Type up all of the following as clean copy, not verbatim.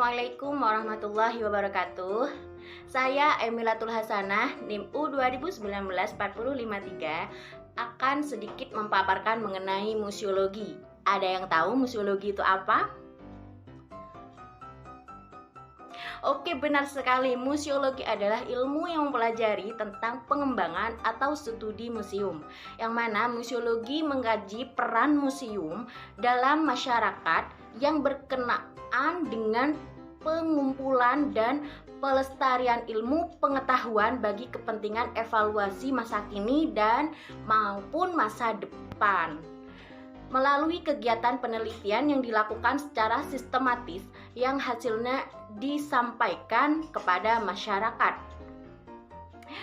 Assalamualaikum warahmatullahi wabarakatuh. Saya Emilatul Hasanah, NIM U 2019-4053 akan sedikit memaparkan mengenai museologi. Ada yang tahu museologi itu apa? Oke, benar sekali. Museologi adalah ilmu yang mempelajari tentang pengembangan atau studi museum, yang mana museologi mengkaji peran museum dalam masyarakat yang berkenaan dengan pengumpulan dan pelestarian ilmu pengetahuan bagi kepentingan evaluasi masa kini dan maupun masa depan. Melalui kegiatan penelitian yang dilakukan secara sistematis yang hasilnya disampaikan kepada masyarakat.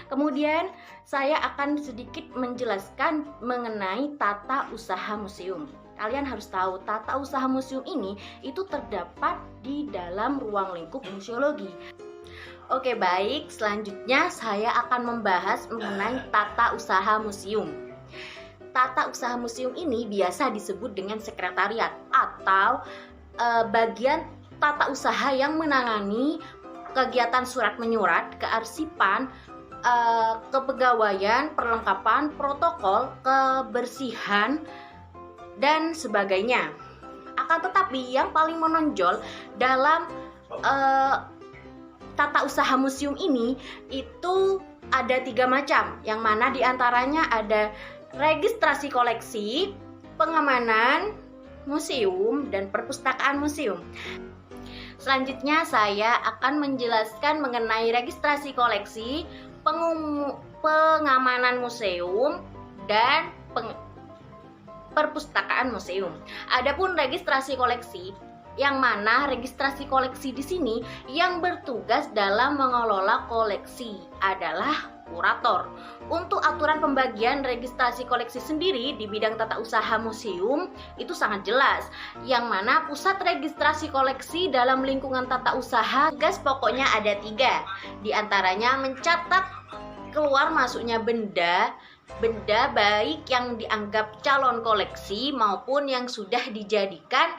Kemudian saya akan sedikit menjelaskan mengenai tata usaha museum. Kalian harus tahu, tata usaha museum ini itu terdapat di dalam ruang lingkup museologi. Oke, baik, selanjutnya saya akan membahas mengenai tata usaha museum. Tata usaha museum ini biasa disebut dengan sekretariat atau bagian tata usaha yang menangani kegiatan surat menyurat, kearsipan, kepegawaian, perlengkapan, protokol, kebersihan, dan sebagainya. Akan tetapi yang paling menonjol dalam tata usaha museum ini itu ada 3 macam, yang mana diantaranya ada registrasi koleksi, pengamanan museum, dan perpustakaan museum. Selanjutnya saya akan menjelaskan mengenai registrasi koleksi, pengamanan museum, dan perpustakaan museum. Adapun registrasi koleksi, yang mana registrasi koleksi di sini yang bertugas dalam mengelola koleksi adalah kurator. Untuk aturan pembagian registrasi koleksi sendiri di bidang tata usaha museum itu sangat jelas, yang mana pusat registrasi koleksi dalam lingkungan tata usaha tugas pokoknya ada 3. Di antaranya mencatat keluar masuknya benda baik yang dianggap calon koleksi maupun yang sudah dijadikan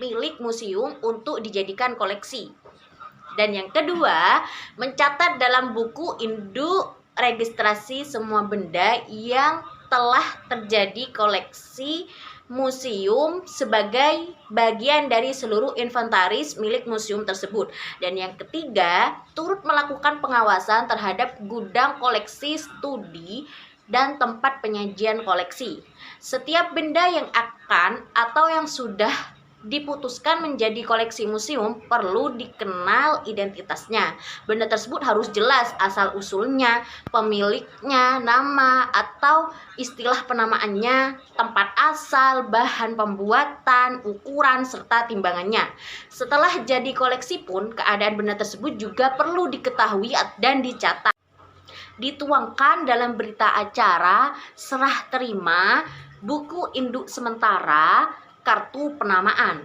milik museum untuk dijadikan koleksi. Dan yang kedua, mencatat dalam buku induk registrasi semua benda yang telah terjadi koleksi museum sebagai bagian dari seluruh inventaris milik museum tersebut. Dan yang ketiga, turut melakukan pengawasan terhadap gudang koleksi studi dan tempat penyajian koleksi. Setiap benda yang akan atau yang sudah diputuskan menjadi koleksi museum perlu dikenal identitasnya. Benda tersebut harus jelas asal-usulnya, pemiliknya, nama atau istilah penamaannya, tempat asal, bahan pembuatan, ukuran, serta timbangannya. Setelah jadi koleksi pun, keadaan benda tersebut juga perlu diketahui dan dicatat. Dituangkan dalam berita acara, serah terima, buku induk sementara, kartu penamaan.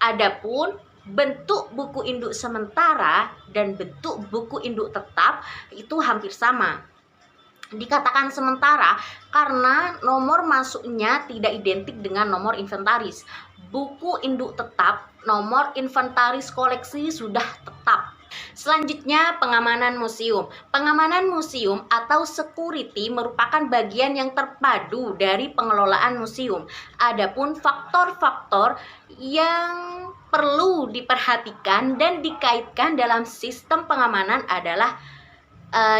Adapun bentuk buku induk sementara dan bentuk buku induk tetap itu hampir sama. Dikatakan sementara karena nomor masuknya tidak identik dengan nomor inventaris. Buku induk tetap, nomor inventaris koleksi sudah tetap. Selanjutnya, pengamanan museum. Pengamanan museum atau security merupakan bagian yang terpadu dari pengelolaan museum. Adapun faktor-faktor yang perlu diperhatikan dan dikaitkan dalam sistem pengamanan adalah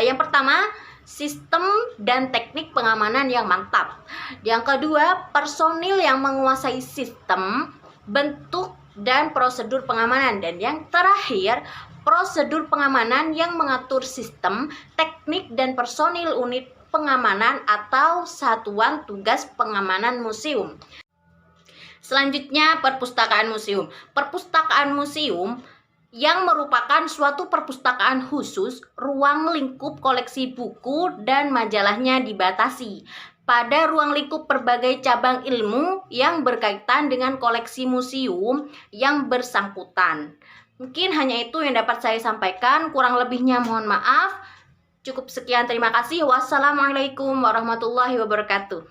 yang pertama, sistem dan teknik pengamanan yang mantap. Yang kedua, personil yang menguasai sistem, bentuk, dan prosedur pengamanan. Dan yang terakhir, prosedur pengamanan yang mengatur sistem, teknik, dan personil unit pengamanan atau satuan tugas pengamanan museum. Selanjutnya, perpustakaan museum. Perpustakaan museum yang merupakan suatu perpustakaan khusus, ruang lingkup koleksi buku dan majalahnya dibatasi pada ruang lingkup berbagai cabang ilmu yang berkaitan dengan koleksi museum yang bersangkutan. Mungkin hanya itu yang dapat saya sampaikan, kurang lebihnya mohon maaf. Cukup sekian, terima kasih. Wassalamualaikum warahmatullahi wabarakatuh.